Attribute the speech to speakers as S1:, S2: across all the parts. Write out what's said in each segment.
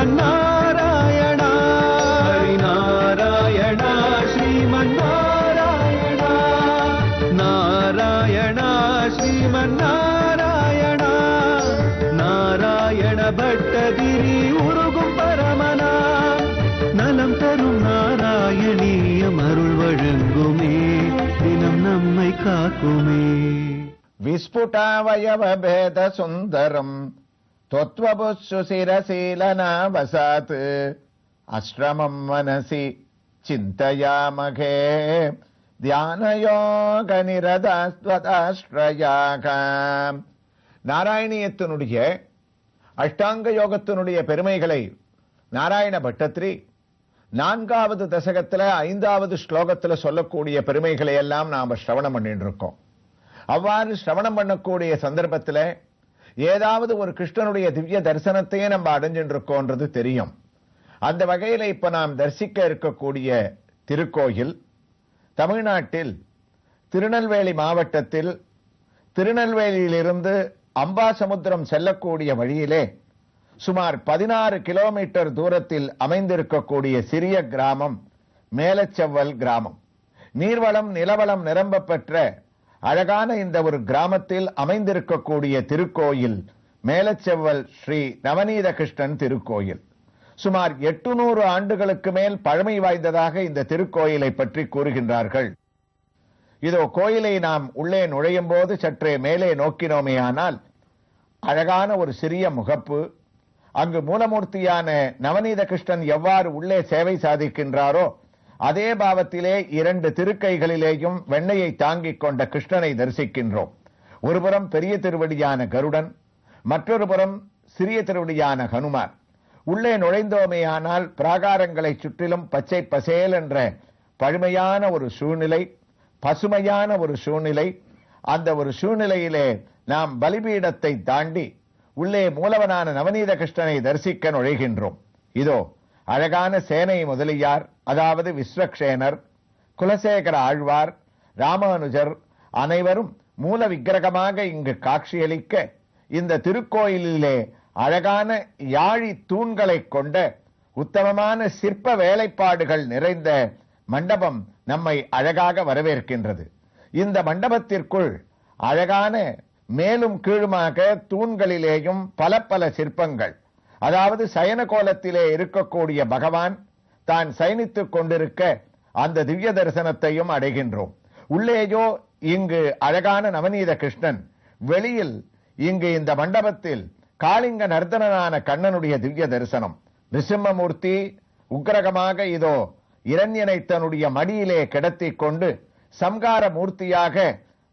S1: ஸ்ரீமன்னாராயணா ஹரிநாராயணா ஸ்ரீமன்னாராயணா நாராயணா ஸ்ரீமன்னாராயணா நாராயண பட்டதிரி உருகும் பரமனா நலம் தரும் நாராயணீயம் அருள் வழங்குமே தினம் நம்மை காக்குமே.
S2: விஸ்புடாவயவ பேத சுந்தரம் தொத்வபுஷு சிரசீலனாவசாத் அஸ்ரமம் மனசி சிந்தயாமகே தியானயோக நிரதாஸ்வதாஸ்ரயாக. நாராயணியத்தினுடைய அஷ்டாங்க யோகத்தினுடைய பெருமைகளை நாராயண பட்டத்திரி 4வது தசகத்துல 5வது ஸ்லோகத்துல சொல்லக்கூடிய பெருமைகளை எல்லாம் நாம ஸ்ரவணம் பண்ணிட்டு இருக்கோம். அவ்வாறு ஸ்ரவணம் பண்ணக்கூடிய சந்தர்ப்பத்துல ஏதாவது ஒரு கிருஷ்ணனுடைய திவ்ய தரிசனத்தையே நம்ம அடைஞ்சிட்டு இருக்கோன்றது தெரியும். அந்த வகையில இப்ப நாம் தரிசிக்க இருக்கக்கூடிய திருக்கோயில் தமிழ்நாட்டில் திருநெல்வேலி மாவட்டத்தில் திருநெல்வேலியிலிருந்து அம்பாசமுத்திரம் செல்லக்கூடிய வழியிலே சுமார் 16 கிலோமீட்டர் தூரத்தில் அமைந்திருக்கக்கூடிய சிறிய கிராமம் மேலச்செவ்வல் கிராமம். நீர்வளம் நிலவளம் நிரம்ப பெற்ற அழகான இந்த ஒரு கிராமத்தில் அமைந்திருக்கக்கூடிய திருக்கோயில் மேலச்செவ்வல் ஸ்ரீ நவநீத கிருஷ்ணன் திருக்கோயில். சுமார் 800 ஆண்டுகளுக்கு மேல் பழமை வாய்ந்ததாக இந்த திருக்கோயிலை பற்றி கூறுகின்றார்கள். இதோ கோயிலை நாம் உள்ளே நுழையும் போது சற்றே மேலே நோக்கினோமே ஆனால் அழகான ஒரு சிறிய முகப்பு, அங்கு மூலமூர்த்தியான நவநீத கிருஷ்ணன் எவ்வாறு உள்ளே சேவை சாதிக்கின்றாரோ அதே பாவத்திலே 2 திருக்கைகளிலேயும் வெண்ணையை தாங்கிக் கொண்ட கிருஷ்ணனை தரிசிக்கின்றோம். ஒருபுறம் பெரிய திருவடியான கருடன், மற்றொரு புறம் சிறிய திருவடியான ஹனுமார். உள்ளே நுழைந்தோமேயானால் பிராகாரங்களை சுற்றிலும் பச்சை பசேல் என்ற பழமையான ஒரு சூழ்நிலை, பசுமையான ஒரு சூழ்நிலை. அந்த ஒரு சூழ்நிலையிலே நாம் பலிபீடத்தை தாண்டி உள்ளே மூலவனான நவநீத கிருஷ்ணனை தரிசிக்க நுழைகின்றோம். இதோ அழகான சேனை முதலியார், அதாவது விஸ்வக்சேனர், குலசேகர ஆழ்வார், ராமானுஜர் அனைவரும் மூல விக்கிரகமாக இங்கு காட்சியளிக்க இந்த திருக்கோயிலிலே அழகான யாழி தூண்களை கொண்ட உத்தமமான சிற்ப வேலைப்பாடுகள் நிறைந்த மண்டபம் நம்மை அழகாக வரவேற்கின்றது. இந்த மண்டபத்திற்குள் அழகான மேலும் கீழுமாக தூண்களிலேயும் பல பல சிற்பங்கள், அதாவது சயன கோலத்திலே இருக்கக்கூடிய பகவான் தான் சயனித்துக் கொண்டிருக்க அந்த திவ்ய தரிசனத்தையும் அடைகின்றோம். உள்ளேயோ இங்கு அழகான நவநீத கிருஷ்ணன், வெளியில் இங்கு இந்த மண்டபத்தில் காளிங்க நர்தனனான கண்ணனுடைய திவ்ய தரிசனம். நிருசிம்மமூர்த்தி உக்கிரகமாக இதோ இரண்யனை தன்னுடைய மடியிலே கிடத்திக் கொண்டு சம்கார மூர்த்தியாக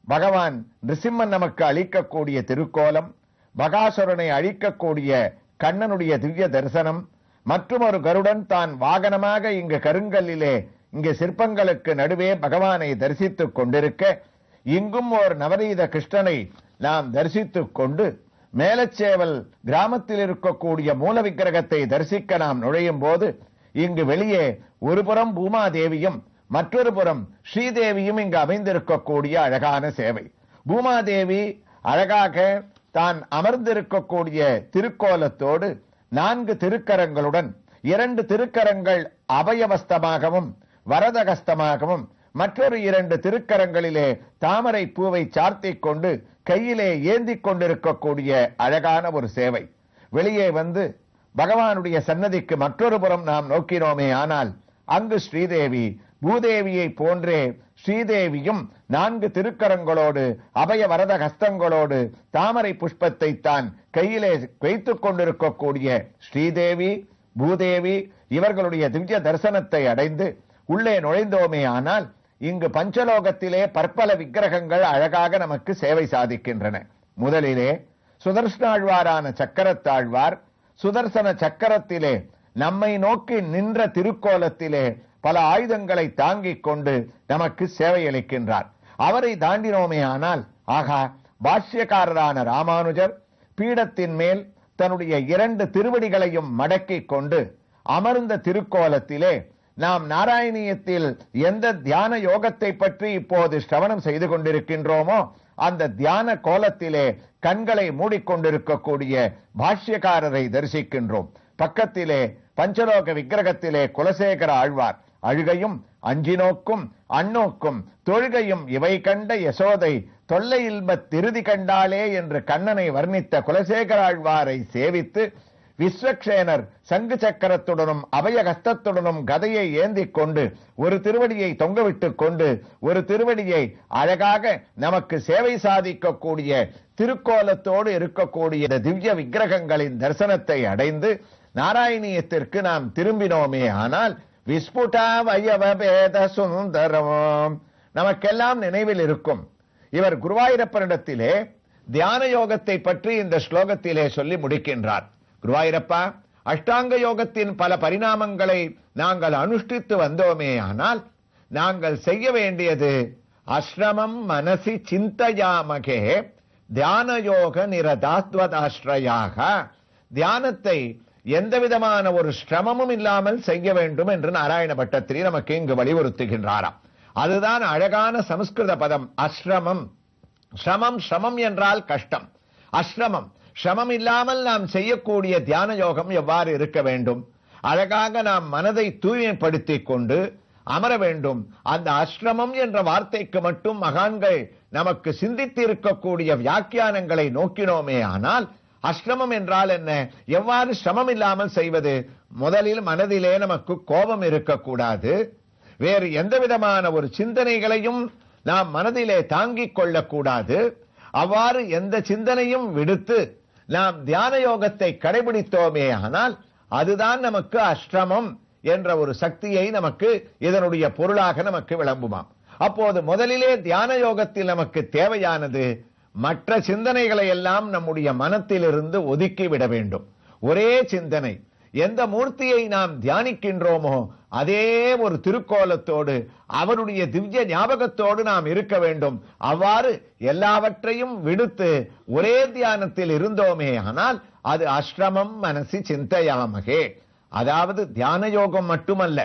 S2: பகவான் நிருசிம்மன் நமக்கு அளிக்கக்கூடிய திருக்கோலம், பகாசுரனை அழிக்கக்கூடிய கண்ணனுடைய திவ்ய தரிசனம், மற்றும் ஒரு கருடன் தான் வாகனமாக இங்கு கருங்கல்லிலே இங்கு சிற்பங்களுக்கு நடுவே பகவானை தரிசித்துக் கொண்டிருக்க, இங்கும் ஒரு நவநீத கிருஷ்ணனை நாம் தரிசித்துக் கொண்டு மேலச்சேவல் கிராமத்தில் இருக்கக்கூடிய மூல விக்கிரகத்தை தரிசிக்க நாம் நுழையும் போது இங்கு வெளியே ஒரு புறம் பூமாதேவியும் மற்றொரு புறம் ஸ்ரீதேவியும் இங்கு அமைந்திருக்கக்கூடிய அழகான சேவை. பூமாதேவி அழகாக தான் அமர்ந்திருக்கக்கூடிய திருக்கோலத்தோடு 4 திருக்கரங்களுடன் 2 திருக்கரங்கள் அபயவஸ்தமாகவும் வரதகஸ்தமாகவும் மற்றொரு 2 திருக்கரங்களிலே தாமரை பூவை சார்த்திக் கொண்டு கையிலே ஏந்திக் கொண்டிருக்கக்கூடிய அழகான ஒரு சேவை. வெளியே வந்து பகவானுடைய சன்னதிக்கு மற்றொரு புறம் நாம் நோக்கினோமே ஆனால் அங்கு ஸ்ரீதேவி, பூதேவியை போன்றே ஸ்ரீதேவியும் 4 திருக்கரங்களோடு அபய வரத ஹஸ்தங்களோடு தாமரை புஷ்பத்தை தான் கையிலே வைத்துக் கொண்டிருக்கக்கூடிய ஸ்ரீதேவி, பூதேவி இவர்களுடைய திவ்ய தரிசனத்தை அடைந்து உள்ளே நுழைந்தோமே ஆனால் இங்கு பஞ்சலோகத்திலே பற்பல விக்கிரகங்கள் அழகாக நமக்கு சேவை சாதிக்கின்றன. முதலிலே சுதர்சனாழ்வாரான சக்கரத்தாழ்வார் சுதர்சன சக்கரத்திலே நம்மை நோக்கி நின்ற திருக்கோலத்திலே பல ஆயுதங்களை தாங்கிக் கொண்டு நமக்கு சேவை அளிக்கின்றார். அவரை தாண்டினோமே ஆனால் ஆகா, பாஷ்யக்காரரான ராமானுஜர் பீடத்தின் மேல் தன்னுடைய 2 திருவடிகளையும் மடக்கிக் கொண்டு அமர்ந்த திருக்கோலத்திலே நாம் நாராயணியத்தில் எந்த தியான யோகத்தை பற்றி இப்போது ஸ்ரவணம் செய்து கொண்டிருக்கின்றோமோ அந்த தியான கோலத்திலே கண்களை மூடிக்கொண்டிருக்கக்கூடிய பாஷ்யக்காரரை தரிசிக்கின்றோம். பக்கத்திலே பஞ்சலோக விக்கிரகத்திலே குலசேகர ஆழ்வார் அழுகையும் அஞ்சினோக்கும் அண்ணோக்கும் தொழுகையும் இவை கண்ட யசோதை தொல்லை இல்பத் திருதி கண்டாலே என்று கண்ணனை வர்ணித்த குலசேகர ஆழ்வாரை சேவித்து விஸ்வக்ஷேனர் சங்கு சக்கரத்துடனும் அபய கஸ்தத்துடனும் கதையை ஏந்திக் கொண்டு ஒரு திருவடியை தொங்கவிட்டுக் கொண்டு ஒரு திருவடியை அழகாக நமக்கு சேவை சாதிக்கக்கூடிய திருக்கோலத்தோடு இருக்கக்கூடிய திவ்ய விக்கிரகங்களின் தரிசனத்தை அடைந்து நாராயணியத்திற்கு நாம் திரும்பினோமே ஆனால் விஸ்புடா வயவ பேத சுந்தரம் நமக்கெல்லாம் நினைவில் இருக்கும். இவர் குருவாயூரப்பனிடத்திலே தியான யோகத்தை பற்றி இந்த ஸ்லோகத்திலே சொல்லி முடிக்கின்றார். குருவாயூரப்பா, அஷ்டாங்க யோகத்தின் பல பரிணாமங்களை நாங்கள் அனுஷ்டித்து வந்தோமே ஆனால் நாங்கள் செய்ய வேண்டியது அஸ்ரமம் மனசி சிந்தையாமகே தியான யோக நிரதாத்வதாஸ்ரயாக, தியானத்தை எந்த விதமான ஒரு சிரமமும் இல்லாமல் செய்ய வேண்டும் என்று நாராயண பட்டத்திரி நமக்கு இங்கு வலியுறுத்துகின்றாராம். அதுதான் அழகான சமஸ்கிருத பதம் அஸ்ரமம். சிரமம் என்றால் கஷ்டம். அஸ்ரமம், சிரமம் இல்லாமல் நாம் செய்யக்கூடிய தியான யோகம் எவ்வாறு இருக்க வேண்டும்? அழகாக நாம் மனதை தூய்மைப்படுத்திக் கொண்டு அமர வேண்டும். அந்த அஸ்ரமம் என்ற வார்த்தைக்கு மட்டும் மகான்கள் நமக்கு சிந்தித்து இருக்கக்கூடிய வியாக்கியானங்களை நோக்கினோமே ஆனால் அஸ்ரமம் என்றால் என்ன, எவ்வாறு சிரமம் இல்லாமல் செய்வது? முதலில் மனதிலே நமக்கு கோபம் இருக்கக்கூடாது. வேறு எந்த விதமான ஒரு சிந்தனைகளையும் நாம் மனதிலே தாங்கிக் கொள்ளக்கூடாது. அவ்வாறு எந்த சிந்தனையும் விடுத்து நாம் தியான யோகத்தை கடைபிடித்தோமே ஆனால் அதுதான் நமக்கு அஸ்ரமம் என்ற ஒரு சக்தியை நமக்கு இதனுடைய பொருளாக நமக்கு விளம்புமாம். அப்போது முதலிலே தியான யோகத்தில் நமக்கு தேவையானது மற்ற சிந்தனைகளை எல்லாம் நம்முடைய மனத்திலிருந்து ஒதுக்கி விட வேண்டும். ஒரே சிந்தனை, எந்த மூர்த்தியை நாம் தியானிக்கின்றோமோ அதே ஒரு திருக்கோலத்தோடு அவருடைய திவ்ய ஞாபகத்தோடு நாம் இருக்க வேண்டும். அவ்வாறு எல்லாவற்றையும் விடுத்து ஒரே தியானத்தில் இருந்தோமே ஆனால் அது அஸ்ரமம் மனசி சிந்தையாமகே. அதாவது தியான யோகம் மட்டுமல்ல,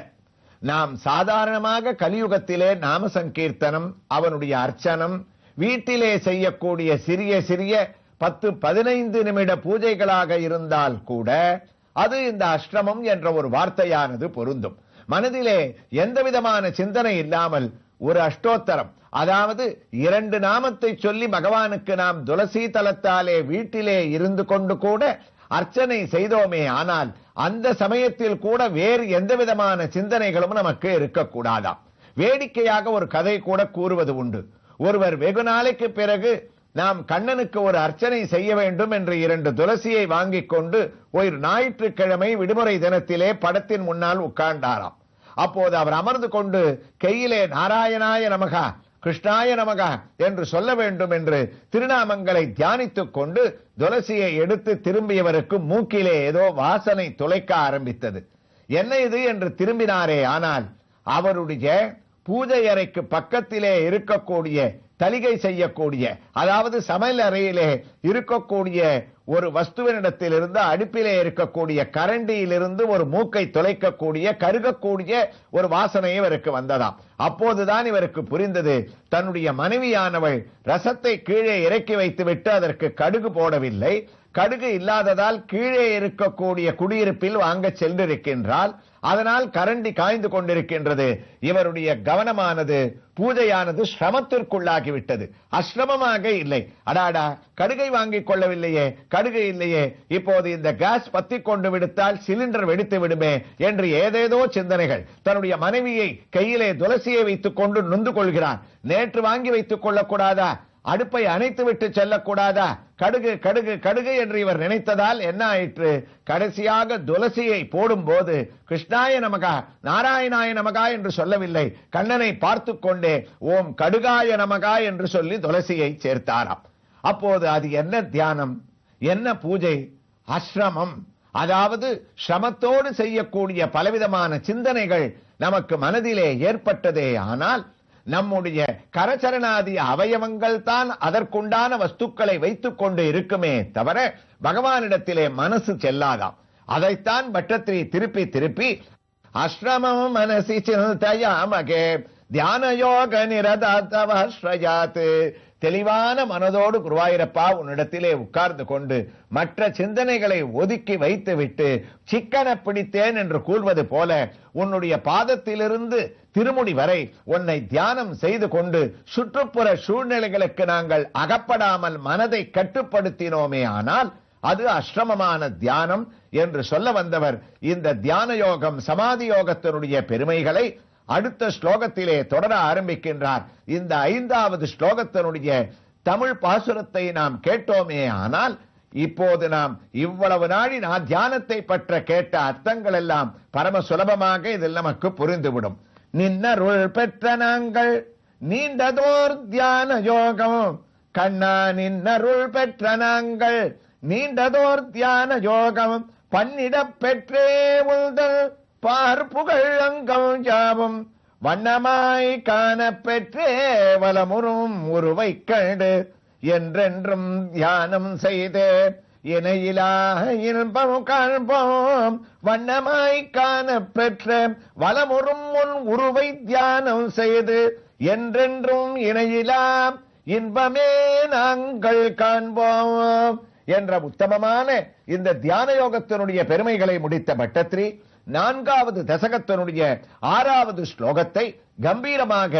S2: நாம் சாதாரணமாக கலியுகத்திலே நாம சங்கீர்த்தனம், அவனுடைய அர்ச்சனம், வீட்டிலே செய்யக்கூடிய சிறிய சிறிய 10-15 நிமிட பூஜைகளாக இருந்தால் கூட அது இந்த அஷ்டமம் என்ற ஒரு வார்த்தையானது பொருந்தும். மனதிலே எந்த விதமான சிந்தனை இல்லாமல் ஒரு அஷ்டோத்தரம், அதாவது 2 நாமத்தை சொல்லி பகவானுக்கு நாம் துளசி தலத்தாலே வீட்டிலே இருந்து கொண்டு கூட அர்ச்சனை செய்தோமே ஆனால் அந்த சமயத்தில் கூட வேறு எந்த விதமான சிந்தனைகளும் நமக்கு இருக்கக்கூடாதாம். வேடிக்கையாக ஒரு கதை கூட கூறுவது உண்டு. ஒருவர் வெகு நாளைக்கு பிறகு நாம் கண்ணனுக்கு ஒரு அர்ச்சனை செய்ய வேண்டும் என்று 2 துளசியை வாங்கிக் கொண்டு ஒரு ஞாயிற்றுக்கிழமை விடுமுறை தினத்திலே படத்தின் முன்னால் உட்கார்ந்தாராம். அப்போது அவர் அமர்ந்து கொண்டு கையிலே நாராயணாய நமகா கிருஷ்ணாய நமகா என்று சொல்ல வேண்டும் என்று திருநாமங்களை தியானித்துக் கொண்டு துளசியை எடுத்து திரும்பியவருக்கு மூக்கிலே ஏதோ வாசனை துளைக்க ஆரம்பித்தது. என்ன இது என்று திரும்பினாரே, ஆனால் அவருடைய பூஜை அறைக்கு பக்கத்திலே இருக்கக்கூடிய தலிகை செய்யக்கூடிய, அதாவது சமையல் அறையிலே இருக்கக்கூடிய ஒரு வஸ்துவினிடத்திலிருந்து அடுப்பிலே இருக்கக்கூடிய கரண்டியிலிருந்து ஒரு மூக்கை துளைக்கக்கூடிய கருகக்கூடிய ஒரு வாசனை இவருக்கு வந்ததாம். அப்போதுதான் இவருக்கு புரிந்தது, தன்னுடைய மனைவியானவள் ரசத்தை கீழே இறக்கி வைத்துவிட்டு அதற்கு கடுகு போடவில்லை. கடுகு இல்லாததால் கீழே இருக்கக்கூடிய குடியிருப்பில் வாங்க சென்றிருக்கின்றால், அதனால் கரண்டி காய்ந்து கொண்டிருக்கின்றது. இவருடைய கவனமானது பூஜையானது சிரமத்திற்குள்ளாகிவிட்டது, அஸ்ரமமாக இல்லை. அடாடா, கடுகை வாங்கிக் கொள்ளவில்லையே, கடுகு இல்லையே, இப்போது இந்த கேஸ் பத்தி கொண்டு விடுத்தால் சிலிண்டர் வெடித்து விடுமே என்று ஏதேதோ சிந்தனைகள். தன்னுடைய மனைவியை கையிலே துளசியை வைத்துக் கொண்டு நொந்து கொள்கிறார். நேற்று வாங்கி வைத்துக் கொள்ளக்கூடாதா? அடுப்பை அணைத்து விட்டு செல்லக்கூடாதா? கடுகு கடுகு கடுகு என்று இவர் நினைத்ததால் என்ன ஆயிற்று? கடைசியாக துளசியை போடும் போது கிருஷ்ணாய நமகா நாராயணாய நமகா என்று சொல்லவில்லை, கண்ணனை பார்த்து கொண்டே ஓம் கடுகாய நமகா என்று சொல்லி துளசியை சேர்த்தாராம். அப்போது அது என்ன தியானம், என்ன பூஜை? அஸ்ரமம். அதாவது சிரமத்தோடு செய்யக்கூடிய பலவிதமான சிந்தனைகள் நமக்கு மனதிலே ஏற்பட்டதே ஆனால் நம்முடைய கரச்சரணாதி அவயவங்கள் தான் அதற்குண்டான வஸ்துக்களை வைத்துக் கொண்டு இருக்குமே தவிர பகவானிடத்திலே மனசு செல்லாதாம். அதைத்தான் பட்டத்திரி திருப்பி திருப்பி அஸ்ரமம் மனசி சிந்தயாமகே தியான யோக நிரதாத்தவாஸ்ரயாத். தெளிவான மனதோடு குருவாயூரப்பா உன்னிடத்திலே உட்கார்ந்து கொண்டு மற்ற சிந்தனைகளை ஒதுக்கி வைத்துவிட்டு சிக்கன பிடித்தேன் என்று கூறுவது போல உன்னுடைய பாதத்திலிருந்து திருமுடி வரை உன்னை தியானம் செய்து கொண்டு சுற்றுப்புற சூழ்நிலைகளுக்கு நாங்கள் அகப்படாமல் மனதை கட்டுப்படுத்தினோமே ஆனால் அது அஸ்ரமமான தியானம் என்று சொல்ல வந்தவர் இந்த தியான யோகம் சமாதி யோகத்தினுடைய பெருமைகளை அடுத்த ஸ்லோகத்திலே தொடர ஆரம்பிக்கின்றார். இந்த 5வது ஸ்லோகத்தினுடைய தமிழ் பாசுரத்தை நாம் கேட்டோமே ஆனால் இப்போது நாம் இவ்வளவு நாளி நான் தியானத்தை பற்ற கேட்ட அர்த்தங்கள் எல்லாம் பரம சுலபமாக இதில் நமக்கு புரிந்துவிடும். நின்னருள் பெற்ற நாங்கள் நீண்டதோர் தியான யோகம் கண்ணா நின்னருள் பெற்ற நாங்கள் நீண்டதோர் தியான யோகம் பன்னிட பெற்றே உள்தல் பார்ப்புகள் அங்கம் யாவும் வண்ணமாய் காண பெற்றே வலமுறும் உருவை கண்டு என்றென்றும் தியானம் செய்தே இணையிலா இன்பம் காண்போம் வண்ணமாய் காண பெற்ற வலமுறும் உன் உருவை தியானம் செய்து என்றென்றும் இணையிலா இன்பமே நாங்கள் காண்போம் என்ற உத்தமமான இந்த தியான யோகத்தினுடைய பெருமைகளை முடித்த பட்டத்ரி 4வது தசகத்தினுடைய 6வது ஸ்லோகத்தை கம்பீரமாக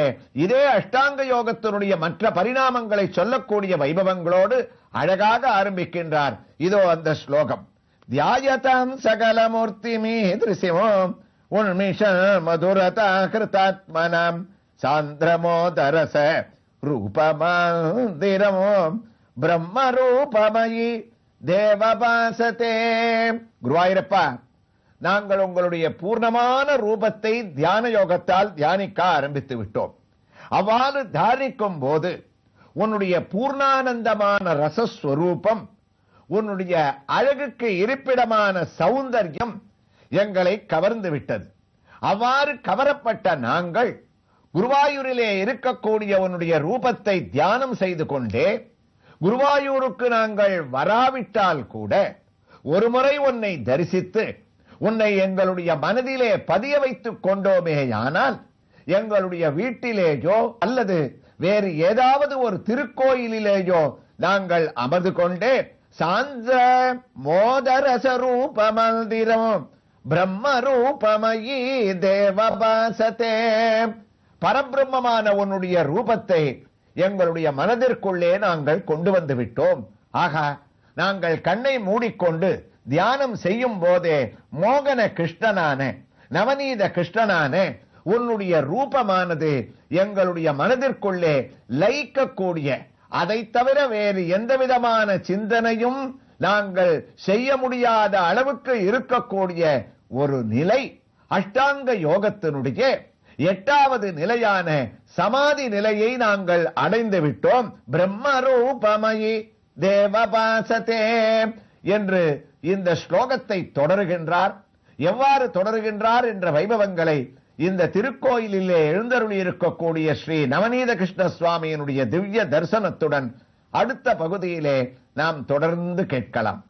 S2: இதே அஷ்டாங்க யோகத்தினுடைய மற்ற பரிணாமங்களை சொல்லக்கூடிய வைபவங்களோடு அழகாக ஆரம்பிக்கின்றார். இதோ அந்த ஸ்லோகம். தியாயதாம் சகலமூர்த்தி மீதிருசிமோம் உன்மிஷ மதுரதா கிருதாத்மனாம் சாந்திரமோதரச ரூபமந்திரமோம் பிரம்ம ரூபமயி தேவபாசதே. குருவாயூரப்பா, நாங்கள் உங்களுடைய பூர்ணமான ரூபத்தை தியான யோகத்தால் தியானிக்க ஆரம்பித்து விட்டோம். அவ்வாறு தியானிக்கும் போது உன்னுடைய பூர்ணானந்தமான ரசஸ்வரூபம் உன்னுடைய அழகுக்கு இருப்பிடமான சௌந்தர்யம் எங்களை கவர்ந்து விட்டது. அவ்வாறு கவரப்பட்ட நாங்கள் குருவாயூரிலே இருக்கக்கூடிய உன்னுடைய ரூபத்தை தியானம் செய்து கொண்டே குருவாயூருக்கு நாங்கள் வராவிட்டால் கூட ஒருமுறை உன்னை தரிசித்து உன்னை எங்களுடைய மனதிலே பதிய வைத்துக் கொண்டோமேயானால் எங்களுடைய வீட்டிலேயோ அல்லது வேறு ஏதாவது ஒரு திருக்கோயிலிலேயோ நாங்கள் அமர்ந்து கொண்டே சாந்திர மோதரசரூப மந்திரம் பிரம்ம ரூபமயி தேவபாசதே. பரபிரம்மமான உன்னுடைய ரூபத்தை எங்களுடைய மனதிற்குள்ளே நாங்கள் கொண்டு வந்து விட்டோம். ஆகா, நாங்கள் கண்ணை மூடிக்கொண்டு தியானம் செய்யும் போதே மோகன கிருஷ்ணனான நவநீத கிருஷ்ணனான உன்னுடைய ரூபமானது எங்களுடைய மனதிற்குள்ளே லயிக்கக்கூடிய, அதை தவிர வேறு எந்த விதமான சிந்தனையும் நாங்கள் செய்ய முடியாத அளவுக்கு இருக்கக்கூடிய ஒரு நிலை அஷ்டாங்க யோகத்தினுடைய 8வது நிலையான சமாதி நிலையை நாங்கள் அடைந்து விட்டோம். பிரம்ம ரூபமயி தேவபாசதே என்று இந்த ஸ்லோகத்தை தொடருகின்றார். எவ்வாறு தொடருகின்றார் என்ற வைபவங்களை இந்த திருக்கோயிலிலே எழுந்தருளி இருக்கக்கூடிய ஸ்ரீ நவநீத கிருஷ்ண சுவாமியினுடைய திவ்ய தரிசனத்துடன் அடுத்த பகுதியிலே நாம் தொடர்ந்து கேட்கலாம்.